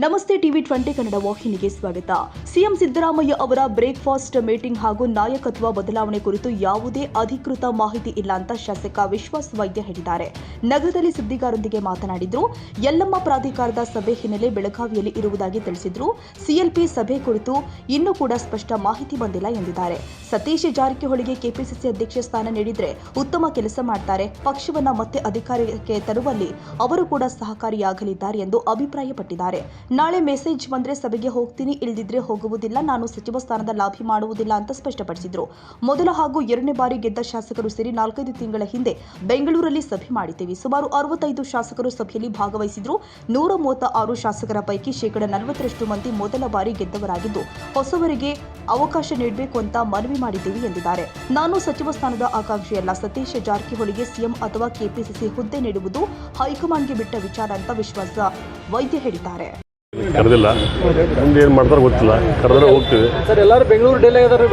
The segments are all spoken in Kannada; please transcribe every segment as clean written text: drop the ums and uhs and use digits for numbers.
ನಮಸ್ತೆ ಟಿವಿ20 ಕನ್ನಡ ವಾಹಿನಿಗೆ ಸ್ವಾಗತ. ಸಿಎಂ ಸಿದ್ದರಾಮಯ್ಯ ಅವರ ಬ್ರೇಕ್ಫಾಸ್ಟ್ ಮೀಟಿಂಗ್ ಹಾಗೂ ನಾಯಕತ್ವ ಬದಲಾವಣೆ ಕುರಿತು ಯಾವುದೇ ಅಧಿಕೃತ ಮಾಹಿತಿ ಇಲ್ಲ ಅಂತ ಶಾಸಕ ವಿಶ್ವಾಸ್ ವೈದ್ಯ ಹೇಳಿದ್ದಾರೆ. ನಗರದಲ್ಲಿ ಸುದ್ದಿಗಾರರೊಂದಿಗೆ ಮಾತನಾಡಿದ್ರು. ಯಲ್ಲಮ್ಮ ಪ್ರಾಧಿಕಾರದ ಸಭೆ ಹಿನ್ನೆಲೆ ಬೆಳಗಾವಿಯಲ್ಲಿ ಇರುವುದಾಗಿ ತಿಳಿಸಿದ್ರು. ಸಿಎಲ್ಪಿ ಸಭೆ ಕುರಿತು ಇನ್ನೂ ಕೂಡ ಸ್ಪಷ್ಟ ಮಾಹಿತಿ ಬಂದಿಲ್ಲ ಎಂದಿದ್ದಾರೆ. ಸತೀಶ್ ಜಾರಕಿಹೊಳಿಗೆ ಕೆಪಿಸಿಸಿ ಅಧ್ಯಕ್ಷ ಸ್ಥಾನ ನೀಡಿದ್ರೆ ಉತ್ತಮ ಕೆಲಸ ಮಾಡ್ತಾರೆ, ಪಕ್ಷವನ್ನ ಮತ್ತೆ ಅಧಿಕಾರಕ್ಕೆ ತರುವಲ್ಲಿ ಅವರು ಕೂಡ ಸಹಕಾರಿಯಾಗಲಿದ್ದಾರೆ ಎಂದು ಅಭಿಪ್ರಾಯಪಟ್ಟಿದ್ದಾರೆ. ನಾಳೆ ಮೆಸೇಜ್ ಬಂದ್ರೆ ಸಭೆಗೆ ಹೋಗ್ತೀನಿ, ಇಲ್ದಿದ್ರೆ ಹೋಗುವುದಿಲ್ಲ, ನಾನು ಸಚಿವ ಸ್ಥಾನದ ಲಾಭಿ ಮಾಡುವುದಿಲ್ಲ ಅಂತ ಸ್ಪಷ್ಟಪಡಿಸಿದ್ರು. ಮೊದಲ ಹಾಗೂ ಎರಡನೇ ಬಾರಿ ಗೆದ್ದ ಶಾಸಕರು ಸೇರಿ 4-5 ತಿಂಗಳ ಹಿಂದೆ ಬೆಂಗಳೂರಲ್ಲಿ ಸಭೆ ಮಾಡಿದ್ದೇವೆ. ಸುಮಾರು 65 ಶಾಸಕರು ಸಭೆಯಲ್ಲಿ ಭಾಗವಹಿಸಿದ್ರು. 136 ಶಾಸಕರ ಪೈಕಿ 40% ಮಂದಿ ಮೊದಲ ಬಾರಿ ಗೆದ್ದವರಾಗಿದ್ದು ಹೊಸವರಿಗೆ ಅವಕಾಶ ನೀಡಬೇಕು ಅಂತ ಮನವಿ ಮಾಡಿದ್ದೇವೆ ಎಂದಿದ್ದಾರೆ. ನಾನು ಸಚಿವ ಸ್ಥಾನದ ಆಕಾಂಕ್ಷಿಯಲ್ಲ, ಸತೀಶ್ ಜಾರಕಿಹೊಳಿಗೆ ಸಿಎಂ ಅಥವಾ ಕೆಪಿಸಿಸಿ ಹುದ್ದೆ ನೀಡುವುದು ಹೈಕಮಾಂಡ್ಗೆ ಬಿಟ್ಟ ವಿಚಾರ ಅಂತ ವಿಶ್ವಾಸ ವೈದ್ಯ ಹೇಳಿದ್ದಾರೆ. ಕರೆದಿಲ್ಲ, ಮುಂದೆ ಏನು ಮಾಡ್ತಾರೆ ಗೊತ್ತಿಲ್ಲ, ಕರೆದ್ರೆ ಹೋಗ್ತೀವಿ ಸರ್. ಎಲ್ಲರೂ ಬೆಂಗಳೂರು ಡೆಲ್ಲಿ ಆಗಿದ್ದಾರೆ.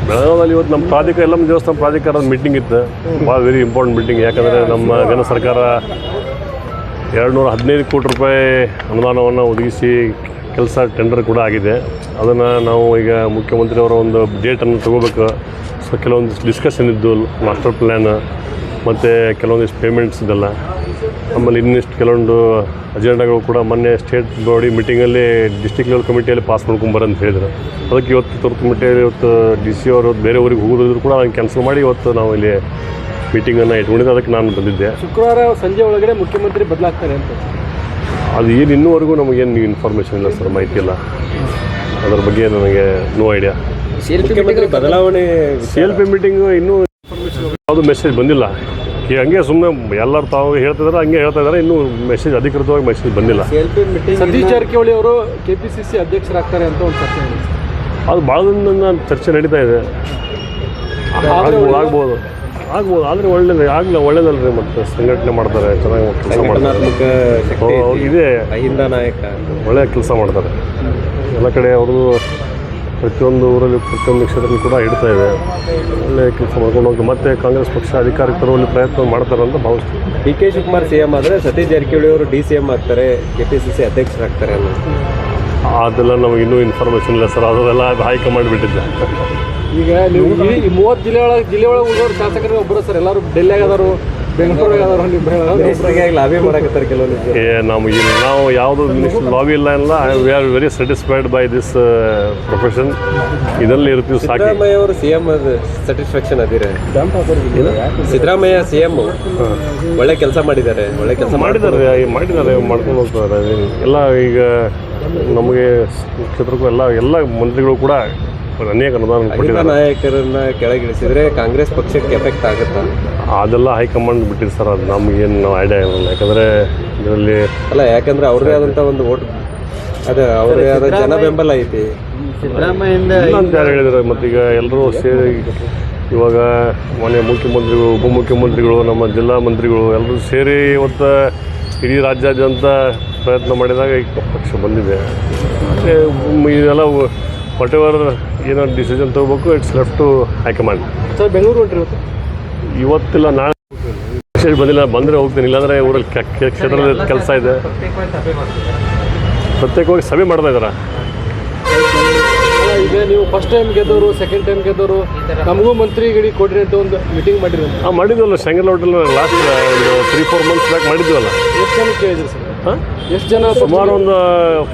ಬೆಳಗಾವಿಯಲ್ಲಿ ಇವತ್ತು ನಮ್ಮ ಪ್ರಾಧಿಕಾರ ಯಲ್ಲಮ್ಮ ದೇವಸ್ಥಾನ ಪ್ರಾಧಿಕಾರದ ಮೀಟಿಂಗ್ ಇತ್ತು. ಭಾಳ ವೆರಿ ಇಂಪಾರ್ಟೆಂಟ್ ಮೀಟಿಂಗ್. ಯಾಕಂದರೆ ನಮ್ಮ ಜನ ಸರ್ಕಾರ 215 ಕೋಟಿ ರೂಪಾಯಿ ಅನುದಾನವನ್ನು ಒದಗಿಸಿ ಕೆಲಸ ಟೆಂಡರ್ ಕೂಡ ಆಗಿದೆ. ಅದನ್ನು ನಾವು ಈಗ ಮುಖ್ಯಮಂತ್ರಿಯವರ ಒಂದು ಡೇಟನ್ನು ತಗೋಬೇಕು. ಸೊ ಕೆಲವೊಂದಿಷ್ಟು ಡಿಸ್ಕಷನ್ ಇದ್ದು, ಮಾಸ್ಟರ್ ಪ್ಲ್ಯಾನ್ ಮತ್ತು ಕೆಲವೊಂದಿಷ್ಟು ಪೇಮೆಂಟ್ಸ್ ಇದೆಲ್ಲ. ಆಮೇಲೆ ಇನ್ನಿಷ್ಟು ಕೆಲವೊಂದು ಅಜೆಂಡಾಗಳು ಕೂಡ ಮೊನ್ನೆ ಸ್ಟೇಟ್ ಬಾಡಿ ಮೀಟಿಂಗಲ್ಲಿ ಡಿಸ್ಟ್ರಿಕ್ಟ್ ಲೆವೆಲ್ ಕಮಿಟಿಯಲ್ಲಿ ಪಾಸ್ ಮಾಡ್ಕೊಂಬರಂತ ಹೇಳಿದರು. ಅದಕ್ಕೆ ಇವತ್ತು ತುರ್ತು ಕಮಿಟಿಯಲ್ಲಿ ಇವತ್ತು DC ಅವರು ಬೇರೆ ಊರಿಗೆ ಹೋಗೋದಿದ್ರು ಕೂಡ ಅದನ್ನು ಕ್ಯಾನ್ಸಲ್ ಮಾಡಿ ಇವತ್ತು ನಾವು ಇಲ್ಲಿ ಮೀಟಿಂಗನ್ನು ಇಟ್ಕೊಂಡಿದ್ದೆ. ಅದಕ್ಕೆ ನಾನು ಬಂದಿದ್ದೆ. ಶುಕ್ರವಾರ ಸಂಜೆ ಒಳಗಡೆ ಮುಖ್ಯಮಂತ್ರಿ ಬದಲಾಗ್ತಾರೆ ಅಂತ. ಅದು ಏನು ಇನ್ನೂವರೆಗೂ ನಮಗೇನು ಇನ್ಫಾರ್ಮೇಷನ್ ಇಲ್ಲ ಸರ್, ಮಾಹಿತಿ ಇಲ್ಲ ಅದರ ಬಗ್ಗೆ. ನನಗೆ ನೋ ಐಡಿಯಾ. ಬದಲಾವಣೆ CLP ಮೀಟಿಂಗು ಇನ್ನೂ ಯಾವುದು ಮೆಸೇಜ್ ಬಂದಿಲ್ಲ. ಹಂಗೆ ಸುಮ್ಮನೆ ಎಲ್ಲರೂ ತಾವು ಹೇಳ್ತಿದ್ದಾರೆ, ಹಂಗೆ ಹೇಳ್ತಾ ಇದ್ದಾರೆ. ಇನ್ನೂ ಮೆಸೇಜ್ ಅಧಿಕೃತವಾಗಿ ಮೆಸೇಜ್ ಬಂದಿಲ್ಲ. ಸತೀಶ್ ಜಾರಕಿಹೊಳಿ ಅವರು KPCC ಅಧ್ಯಕ್ಷರಾಗ್ತಾರೆ ಅಂತ ಒಂದು ಚರ್ಚೆ ನಡೆಯುತ್ತೆ. ಅದು ಭಾಳ ದಿನದಿಂದ ಚರ್ಚೆ ನಡೀತಾ ಇದೆ. ಆಗ್ಬೋದು ಆದರೆ ಒಳ್ಳೇದಲ್ರಿ. ಮತ್ತು ಸಂಘಟನೆ ಮಾಡ್ತಾರೆ, ಚೆನ್ನಾಗಿ ಕೆಲಸ ಮಾಡ್ತಾರೆ. ಇದೆ ಒಳ್ಳೆಯ ಕೆಲಸ ಮಾಡ್ತಾರೆ. ಎಲ್ಲ ಕಡೆ ಅವರು ಪ್ರತಿಯೊಂದು ಊರಲ್ಲಿ ಪ್ರತಿಯೊಂದು ಕ್ಷೇತ್ರದಲ್ಲಿ ಕೂಡ ಇಡ್ತಾ ಇದೆ. ಒಳ್ಳೆಯ ಕೆಲಸ ಮಾಡ್ಕೊಂಡು ಹೋಗ್ತಾರೆ. ಮತ್ತು ಕಾಂಗ್ರೆಸ್ ಪಕ್ಷ ಅಧಿಕಾರಕ್ಕೆ ತರುವಲ್ಲಿ ಪ್ರಯತ್ನ ಮಾಡ್ತಾರೆ ಅಂತ ಭಾವಿಸ್ತೀವಿ. DK ಶಿವಕುಮಾರ್ CM ಆದರೆ ಸತೀಶ್ ಜಾರಕಿಹೊಳಿ ಅವರು DCM ಆಗ್ತಾರೆ, KPCC ಅಧ್ಯಕ್ಷರಾಗ್ತಾರೆ ಅನ್ನೋದು. ಅದೆಲ್ಲ ನಮಗೆ ಇನ್ನೂ ಇನ್ಫಾರ್ಮೇಷನ್ ಇಲ್ಲ ಸರ್. ಅದೆಲ್ಲ ಹೈಕಮಾಂಡ್ ಬಿಟ್ಟಿದ್ದೆ. ಈಗ ನೀವು ಈ 30 ಜಿಲ್ಲೆ ಒಳಗೆ ಉಳಿದವರು ಶಾಸಕರು ಒಬ್ಬರು ಸರ್. ಎಲ್ಲರೂ ಡೆಲ್ಲಿಯಾಗದಾರು, ಬೆಂಗಳೂರಾಗದಾರು, ಲಾಬಿ ಮಾಡಕತ್ತಾರೆ ಕೆಲವೊಂದು. ನಾವು ಯಾವುದು ಮಿನಿಸ್ಟರ್ ಲಾಬಿ ಇಲ್ಲ. We are very satisfied by this profession. ಇದರಲ್ಲಿ ಇರ್ತೀವಿ ಸಾಕು. ಸಿದ್ದರಾಮಯ್ಯ ಅವರು CM ಸ್ಯಾಟಿಸ್ಫ್ಯಾಕ್ಷನ್ ಅದಿರ. ಸಿದ್ದರಾಮಯ್ಯ CM ಒಳ್ಳೆ ಕೆಲಸ ಮಾಡಿದ್ದಾರೆ, ಮಾಡ್ಕೊಂಡು ಹೋಗ್ತಾರೆ ಎಲ್ಲ. ಈಗ ನಮಗೆ ಕ್ಷೇತ್ರಕ್ಕೂ ಎಲ್ಲ ಮಂತ್ರಿಗಳು ಕೂಡ ಅನೇಕ ಅನುದಾನ ಕೊಟ್ಟಿದ್ದಾರೆ. ನಾಯಕರನ್ನ ಕೆಳಗಿಳಿಸಿದ್ರೆ ಕಾಂಗ್ರೆಸ್ ಪಕ್ಷಕ್ಕೆ ಎಫೆಕ್ಟ್ ಆಗುತ್ತಾ? ಅದೆಲ್ಲ ಹೈಕಮಾಂಡ್ ಬಿಟ್ಟಿದೆ ಸರ್. ಅದು ನಮಗೇನು ಐಡಿಯಾ ಇರಲ್ಲ. ಯಾಕಂದರೆ ಇದರಲ್ಲಿ ಯಾಕಂದ್ರೆ ಅವ್ರದೇ ಆದಂಥ ಒಂದು ಓಟ್, ಅದೇ ಅವ್ರದೇ ಆದ ಜನ ಬೆಂಬಲ ಐತಿ ಸಿದ್ದರಾಮಯ್ಯಿಂದ ಅಂತ ಯಾರು ಹೇಳಿದ್ದಾರೆ. ಮತ್ತೀಗ ಎಲ್ಲರೂ ಸೇರಿ ಇವಾಗ ಮನೆ ಮುಖ್ಯಮಂತ್ರಿಗಳು, ಉಪಮುಖ್ಯಮಂತ್ರಿಗಳು, ನಮ್ಮ ಜಿಲ್ಲಾ ಮಂತ್ರಿಗಳು ಎಲ್ಲರೂ ಸೇರಿ ಇವತ್ತು ಇಡೀ ರಾಜ್ಯಾದ್ಯಂತ ಪ್ರಯತ್ನ ಮಾಡಿದಾಗ ಈಗ ಪಕ್ಷ ಬಂದಿದೆ. ಮತ್ತು ಇದೆಲ್ಲ ವಾಟ್ ಎವರ್ ಏನೋ ಡಿಸಿಷನ್ ತೊಗೋಬೇಕು, it's left to high command. Sir Bengaluru ಹೊಂಟಿರುತ್ತೆ ಇವತ್ತಿಲ್ಲ, ನಾಳೆ ಮೆಸೇಜ್ ಬಂದಿಲ್ಲ. ಬಂದರೆ ಹೋಗ್ತೀನಿ, ಇಲ್ಲಾಂದರೆ ಊರಲ್ಲಿ ಕ್ಷೇತ್ರದಲ್ಲಿ ಕೆಲಸ ಇದೆ. ಪ್ರತ್ಯೇಕವಾಗಿ ಸಭೆ ಮಾಡ್ತಾ ಇದ್ದಾರೆ. ಈಗ ನೀವು ಫಸ್ಟ್ ಟೈಮ್ ಗೆದ್ದವರು, ಸೆಕೆಂಡ್ ಟೈಮ್ ಗೆದ್ದವರು, ನಮಗೂ ಮಂತ್ರಿಗಳಿಗೆ ಕೊಡ್ರಿ ಅಂತ ಒಂದು ಮೀಟಿಂಗ್ ಮಾಡಿದ್ರು. ಮಾಡಿದ್ವಲ್ಲ ಶಂಗಲ್ ಹೋಟೆಲ್ ಲಾಸ್ಟ್ 3-4 ಮಂತ್ಸ್ ಬ್ಯಾಕ್ ಮಾಡಿದ್ವಲ್ಲ. ಎಷ್ಟು ಜನ ಕೇಳಿದ್ರಿ ಸರ್? ಎಷ್ಟು ಜನ? ಸುಮಾರು ಒಂದು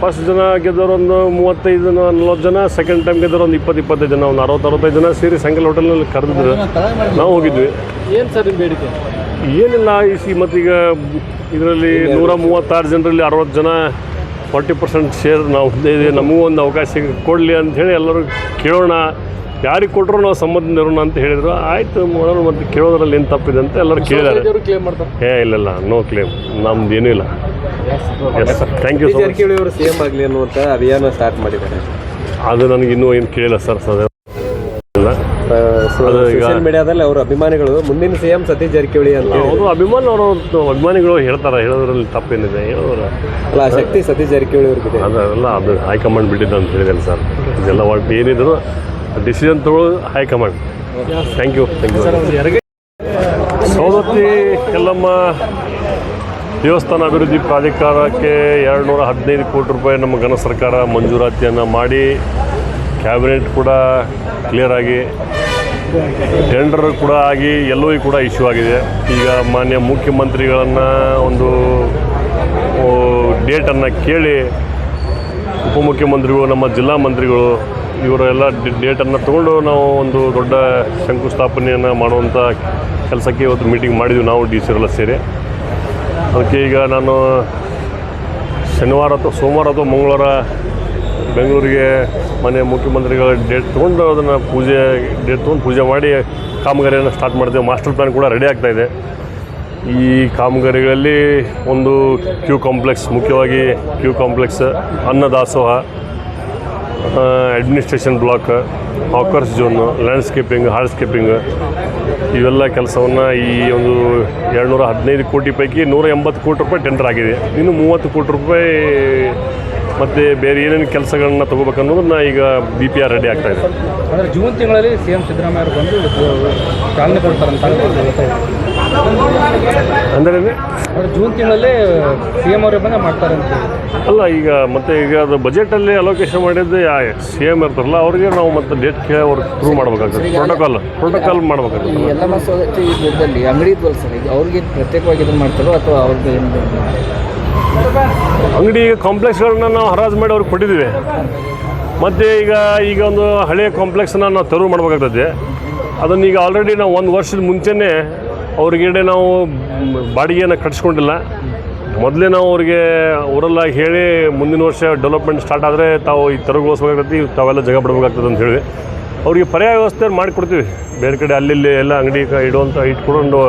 ಫಸ್ಟ್ ಜನ ಗೆದ್ದವರು ಒಂದು 35-40 ಜನ, ಸೆಕೆಂಡ್ ಟೈಮ್ ಗೆದ್ದವರು ಒಂದು 20-25 ಜನ, ಒಂದು 60-65 ಜನ ಸೇರಿ ಶಂಗಲ್ ಹೋಟೆಲ್ನಲ್ಲಿ ಕರೆದಿದ್ರು. ನಾವು ಹೋಗಿದ್ವಿ. ಏನು ಸರ್ ನಿಮ್ಮ ಬೇಡಿಕೆ? ಏನಿಲ್ಲ, ಮತ್ತೀಗ ಇದರಲ್ಲಿ 136 ಜನರಲ್ಲಿ 60 ಜನ 40% ಶೇರ್ ನಾವು ಇದೆ, ನಮಗೂ ಒಂದು ಅವಕಾಶ ಕೊಡಲಿ ಅಂಥೇಳಿ ಎಲ್ಲರೂ ಕೇಳೋಣ. ಯಾರಿಗೆ ಕೊಟ್ಟರು ನಾವು ಸಂಬಂಧ ಇರೋಣ ಅಂತ ಹೇಳಿದರು. ಆಯಿತು ಮಾಡೋಣ, ಮತ್ತು ಕೇಳೋದ್ರಲ್ಲಿ ಏನು ತಪ್ಪಿದೆ ಅಂತ ಎಲ್ಲರೂ ಕೇಳಿದ್ದಾರೆ. ಇಲ್ಲ, ನೋ ಕ್ಲೇಮ್, ನಮ್ದು ಏನೂ ಇಲ್ಲ. Thank you. ಜಾರಕಿಹೊಳಿ ಅವರು CM ಆಗಲಿ ಅನ್ನುವಂಥ ಅಭಿಯಾನ ಸ್ಟಾರ್ಟ್ ಮಾಡಿದ್ದಾರೆ. ಅದು ನನಗೆ ಇನ್ನೂ ಏನು ಕೇಳಿಲ್ಲ ಸರ್. ಸೋಷಿಯಲ್ ಮೀಡಿಯಾದಲ್ಲಿ ಅವರ ಅಭಿಮಾನಿಗಳು ಮುಂದಿನ CM ಸತೀಶ್ ಜಾರಕಿಹೊಳಿ ಅಂತ ಅವರು ಅಭಿಮಾನಿಗಳು ಹೇಳ್ತಾರೆ. ಹೇಳೋದ್ರಲ್ಲಿ ತಪ್ಪೇನಿದೆ? ಹೇಳೋದ್ರ ಅಲ್ಲ, ಶಕ್ತಿ ಸತೀಶ್ ಜಾರಕಿಹೊಳಿ ಅವ್ರಿಗೆ ಅದೆಲ್ಲ ಅದು ಹೈಕಮಾಂಡ್ ಬಿಟ್ಟಿದ್ದು ಅಂತ ಹೇಳಿದೆ ಸರ್. ಇದೆಲ್ಲ ಒಟ್ಟು ಏನಿದ್ರು ಡಿಸಿಷನ್ ತಗೊಳ್ಳೋದು high command. Thank you. Savadatti Yellamma ದೇವಸ್ಥಾನ ಅಭಿವೃದ್ಧಿ ಪ್ರಾಧಿಕಾರಕ್ಕೆ 215 ಕೋಟಿ ರೂಪಾಯಿ ನಮ್ಮ ಘನ ಸರ್ಕಾರ ಮಂಜೂರಾತಿಯನ್ನು ಮಾಡಿ ಕ್ಯಾಬಿನೆಟ್ ಕೂಡ ಕ್ಲಿಯರ್ ಆಗಿ ಟೆಂಡರ್ ಕೂಡ ಆಗಿ LOI ಕೂಡ ಇಶ್ಯೂ ಆಗಿದೆ. ಈಗ ಮಾನ್ಯ ಮುಖ್ಯಮಂತ್ರಿಗಳನ್ನು ಒಂದು ಡೇಟನ್ನು ಕೇಳಿ ಉಪಮುಖ್ಯಮಂತ್ರಿಗಳು, ನಮ್ಮ ಜಿಲ್ಲಾ ಮಂತ್ರಿಗಳು ಇವರೆಲ್ಲ ಡೇಟನ್ನು ತೊಗೊಂಡು ನಾವು ಒಂದು ದೊಡ್ಡ ಶಂಕುಸ್ಥಾಪನೆಯನ್ನು ಮಾಡುವಂಥ ಕೆಲಸಕ್ಕೆ ಇವತ್ತು ಮೀಟಿಂಗ್ ಮಾಡಿದ್ವಿ ನಾವು DC ಅವರೆಲ್ಲ ಸೇರಿ. ಅದಕ್ಕೆ ಈಗ ನಾನು ಸೋಮವಾರ ಅಥವಾ ಮಂಗಳವಾರ ಬೆಂಗಳೂರಿಗೆ ಮಾನ್ಯ ಮುಖ್ಯಮಂತ್ರಿಗಳ ಡೇಟ್ ತೊಗೊಂಡು ಅದನ್ನು ಪೂಜೆ ಮಾಡಿ ಕಾಮಗಾರಿಯನ್ನು ಸ್ಟಾರ್ಟ್ ಮಾಡ್ತೇವೆ. ಮಾಸ್ಟರ್ ಪ್ಲ್ಯಾನ್ ಕೂಡ ರೆಡಿ ಆಗ್ತಾಯಿದೆ. ಈ ಕಾಮಗಾರಿಗಳಲ್ಲಿ ಒಂದು ಕ್ಯೂ ಕಾಂಪ್ಲೆಕ್ಸ್, ಮುಖ್ಯವಾಗಿ ಕ್ಯೂ ಕಾಂಪ್ಲೆಕ್ಸ್, ಅನ್ನದಾಸೋಹ, ಅಡ್ಮಿನಿಸ್ಟ್ರೇಷನ್ ಬ್ಲಾಕ್, ಹಾಕರ್ಸ್ ಝೋನು, ಲ್ಯಾಂಡ್ಸ್ಕೇಪಿಂಗ್, ಹಾರ್ಡ್ಸ್ಕೇಪಿಂಗ್ ಇವೆಲ್ಲ ಕೆಲಸವನ್ನು ಈ ಒಂದು 215 ಕೋಟಿ ಪೈಕಿ 180 ಕೋಟಿ ರೂಪಾಯಿ ಟೆಂಡರ್ ಆಗಿದೆ. ಇನ್ನು 30 ಕೋಟಿ ರೂಪಾಯಿ ಮತ್ತು ಬೇರೆ ಏನೇನು ಕೆಲಸಗಳನ್ನ ತೊಗೋಬೇಕನ್ನೋದನ್ನ ಈಗ BPR ರೆಡಿ ಆಗ್ತಾಯಿದೆ. ಅಂದರೆ ಜೂನ್ ತಿಂಗಳಲ್ಲಿ CM ಸಿದ್ದರಾಮಯ್ಯ ಅವರು ಬಂದು ಚಾಲನೆ ಕೊಡ್ತಾರಂತ ಅಂದರೆ ಜೂನ್ ತಿಂಗಳಲ್ಲೇ CM ಅವರೇ ಬಂದು ಮಾಡ್ತಾರಂತೆ. ಅಲ್ಲ, ಈಗ ಅದು ಬಜೆಟಲ್ಲಿ ಅಲೋಕೇಶನ್ ಮಾಡಿದ್ದು CM ಇರ್ತಾರಲ್ಲ ಅವ್ರಿಗೆ ನಾವು ಮತ್ತೆ ಡೇಟ್ ಕೇಳಿ ಅವ್ರಿಗೆ ಪ್ರೂವ್ ಮಾಡಬೇಕಾಗ್ತದೆ. ಪ್ರೋಟೋಕಾಲ್ ಮಾಡಬೇಕಾಗ್ತದೆ. ಎಲ್ಲ ಮಸೂದತಿ ಯುದ್ಧದಲ್ಲಿ ಅಂಗಡಿ ಇದ್ವಲ್ಲ ಸರ್, ಈಗ ಅವ್ರಿಗೆ ಪ್ರತ್ಯೇಕವಾಗಿ ಇದನ್ನು ಮಾಡ್ತಾರೋ ಅಥವಾ ಅವ್ರಿಗೆ ಅಂಗಡಿ ಕಾಂಪ್ಲೆಕ್ಸ್ಗಳನ್ನ ನಾವು ಹರಾಜು ಮಾಡಿ ಅವ್ರಿಗೆ ಕೊಟ್ಟಿದ್ದೀವಿ. ಮತ್ತು ಈಗ ಒಂದು ಹಳೆಯ ಕಾಂಪ್ಲೆಕ್ಸನ್ನ ನಾವು ತೆರವು ಮಾಡಬೇಕಾಗ್ತದೆ. ಅದನ್ನು ಈಗ ಆಲ್ರೆಡಿ ನಾವು 1 ವರ್ಷದ ಮುಂಚೆನೇ ಅವ್ರಿಗೆ ನಾವು ಬಾಡಿಗೆಯನ್ನು ಕಟ್ಟಿಸ್ಕೊಂಡಿಲ್ಲ. ಮೊದಲೇ ನಾವು ಅವ್ರಿಗೆ ಅವರೆಲ್ಲ ಹೇಳಿ ಮುಂದಿನ ವರ್ಷ ಡೆವಲಪ್ಮೆಂಟ್ ಸ್ಟಾರ್ಟ್ ಆದರೆ ತಾವು ಈ ತೆರವುಗೊಳಿಸ್ಬೇಕಾಗ್ತದೆ, ತಾವೆಲ್ಲ ಜಾಗ ಬಿಡಬೇಕಾಗ್ತದೆ ಅಂತ ಹೇಳಿ ಅವ್ರಿಗೆ ಪರ್ಯಾಯ ವ್ಯವಸ್ಥೆ ಮಾಡಿಕೊಡ್ತೀವಿ. ಬೇರೆ ಕಡೆ ಅಲ್ಲಿ ಎಲ್ಲ ಅಂಗಡಿ ಇಟ್ಕೊಂಡು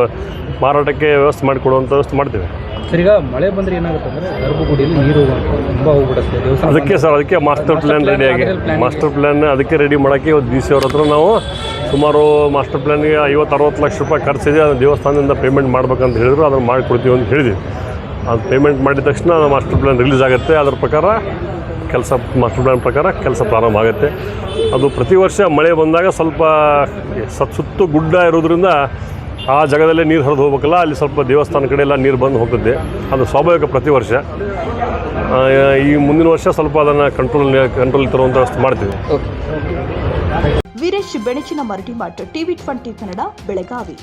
ಮಾರಾಟಕ್ಕೆ ವ್ಯವಸ್ಥೆ ಮಾಡಿಕೊಡುವಂಥ ವ್ಯವಸ್ಥೆ ಮಾಡ್ತೀವಿ. ಸರ್, ಈಗ ಮಳೆ ಬಂದರೆ ಏನಾಗುತ್ತೆ ಅಂದರೆ ಗರ್ಭಗುಡಿಯಲ್ಲಿ ನೀರು ತುಂಬ ಹೋಗ್ಬಿಡುತ್ತೆ ದೇವಸ್ಥಾನ. ಅದಕ್ಕೆ ಮಾಸ್ಟರ್ ಪ್ಲ್ಯಾನ್ ರೆಡಿಯಾಗಿ ಅದಕ್ಕೆ ರೆಡಿ ಮಾಡೋಕ್ಕೆ ಇವತ್ತು DC ಅವ್ರ ಹತ್ರ ನಾವು ಸುಮಾರು ಮಾಸ್ಟರ್ ಪ್ಲ್ಯಾನ್ಗೆ 50-60 ಲಕ್ಷ ರೂಪಾಯಿ ಖರ್ಚಿದೆ. ಅದನ್ನು ದೇವಸ್ಥಾನದಿಂದ ಪೇಮೆಂಟ್ ಮಾಡ್ಬೇಕಂತ ಹೇಳಿದ್ರು. ಅದನ್ನು ಮಾಡಿಕೊಡ್ತೀವಿ ಅಂತ ಹೇಳಿದ್ವಿ. ಅದು ಪೇಮೆಂಟ್ ಮಾಡಿದ ತಕ್ಷಣ ಮಾಸ್ಟರ್ ಪ್ಲ್ಯಾನ್ ರಿಲೀಸ್ ಆಗುತ್ತೆ. ಅದರ ಪ್ರಕಾರ ಮಾಸ್ಟರ್ ಪ್ಲ್ಯಾನ್ ಪ್ರಕಾರ ಕೆಲಸ ಪ್ರಾರಂಭ ಆಗುತ್ತೆ. ಅದು ಪ್ರತಿ ವರ್ಷ ಮಳೆ ಬಂದಾಗ ಸ್ವಲ್ಪ ಸುತ್ತು ಗುಡ್ಡ ಇರೋದ್ರಿಂದ ಆ ಜಾಗದಲ್ಲೇ ನೀರು ಹರಿದು ಹೋಗ್ಬೇಕಲ್ಲ, ಅಲ್ಲಿ ಸ್ವಲ್ಪ ದೇವಸ್ಥಾನ ಕಡೆ ಎಲ್ಲ ನೀರು ಬಂದು ಹೋಗ್ತದೆ. ಅದು ಸ್ವಾಭಾವಿಕ ಪ್ರತಿ ವರ್ಷ. ಈ ಮುಂದಿನ ವರ್ಷ ಸ್ವಲ್ಪ ಅದನ್ನು ಕಂಟ್ರೋಲ್ ತರುವಂಥ ವ್ಯವಸ್ಥೆ ಮಾಡ್ತೀವಿ. ವೀರೇಶ್ ಬೆಣಚಿನ ಮರಟಿಮಠ್, TV20 ಕನ್ನಡ, ಬೆಳಗಾವಿ.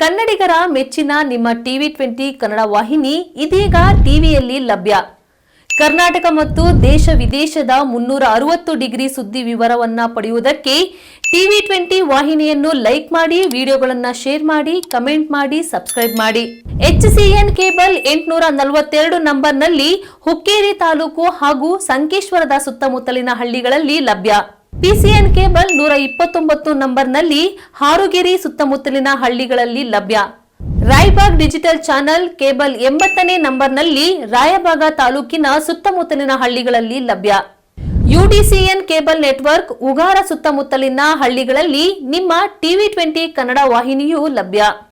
ಕನ್ನಡಿಗರ ಮೆಚ್ಚಿನ ನಿಮ್ಮ TV20 ಕನ್ನಡ ವಾಹಿನಿ ಇದೀಗ ಟಿವಿಯಲ್ಲಿ ಲಭ್ಯ. ಕರ್ನಾಟಕ ಮತ್ತು ದೇಶ ವಿದೇಶದ 360 ಡಿಗ್ರಿ ಸುದ್ದಿ ವಿವರವನ್ನ ಪಡೆಯುವುದಕ್ಕೆ TV20 ವಾಹಿನಿಯನ್ನು ಲೈಕ್ ಮಾಡಿ, ವಿಡಿಯೋಗಳನ್ನು ಶೇರ್ ಮಾಡಿ, ಕಮೆಂಟ್ ಮಾಡಿ, ಸಬ್ಸ್ಕ್ರೈಬ್ ಮಾಡಿ. HCN ಕೇಬಲ್ 842 ನಂಬರ್ನಲ್ಲಿ ಹುಕ್ಕೇರಿ ತಾಲೂಕು ಹಾಗೂ ಸಂಕೇಶ್ವರದ ಸುತ್ತಮುತ್ತಲಿನ ಹಳ್ಳಿಗಳಲ್ಲಿ ಲಭ್ಯ. PCN ಕೇಬಲ್ 129 ನಂಬರ್ನಲ್ಲಿ ಹಾರುಗೆರೆ ಸುತ್ತಮುತ್ತಲಿನ ಹಳ್ಳಿಗಳಲ್ಲಿ ಲಭ್ಯ. ರಾಯಬಾಗ್ ಡಿಜಿಟಲ್ ಚಾನೆಲ್ ಕೇಬಲ್ 80ನೇ ನಂಬರ್ನಲ್ಲಿ ರಾಯಬಾಗ ತಾಲೂಕಿನ ಸುತ್ತಮುತ್ತಲಿನ ಹಳ್ಳಿಗಳಲ್ಲಿ ಲಭ್ಯ. UDCN ಕೇಬಲ್ ನೆಟ್ವರ್ಕ್ ಉಗಾರ ಸುತ್ತಮುತ್ತಲಿನ ಹಳ್ಳಿಗಳಲ್ಲಿ ನಿಮ್ಮ TV20 ಕನ್ನಡ ವಾಹಿನಿಯೂ ಲಭ್ಯ.